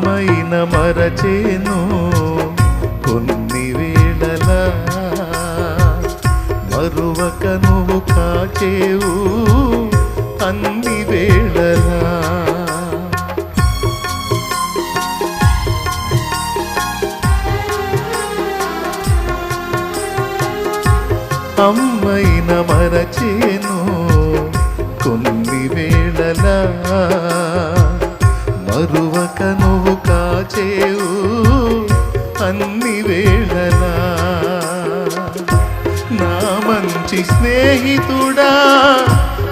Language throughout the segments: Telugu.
అమ్మైన మరచేను కొన్ని వేళలా, మరువక నువ్వు కాచేవు అన్ని వేళలా. అమ్మైన మరచేను కొన్ని వేళలా, మరువక నువ్వు కాచేవు అన్ని వేళలా. నా మంచి స్నేహితుడా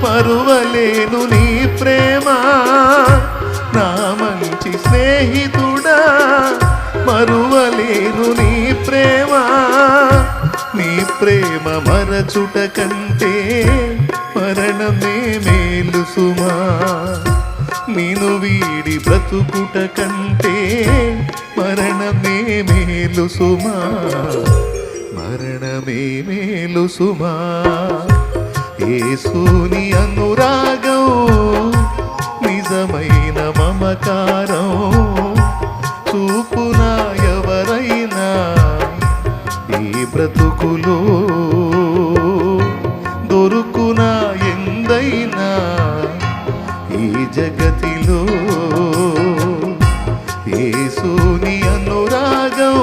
మరువలేను నీ ప్రేమ, నా మంచి స్నేహితుడా మరువలేను నీ ప్రేమ. నీ ప్రేమ మరచుట కంటే మరణమే మేలు సుమా, నిన్ను వీడి బ్రతుకుట కంటే మరణమే మేలు సుమా, మరణమే మేలు సుమా. యేసుని అనురాగం నిజమైన మమకారం, చూపునా ఎవరైనా ఈ బ్రతుకులో, దొరుకునా ఎందైనా ఈ జగతిలో. యేసుని అనురాగం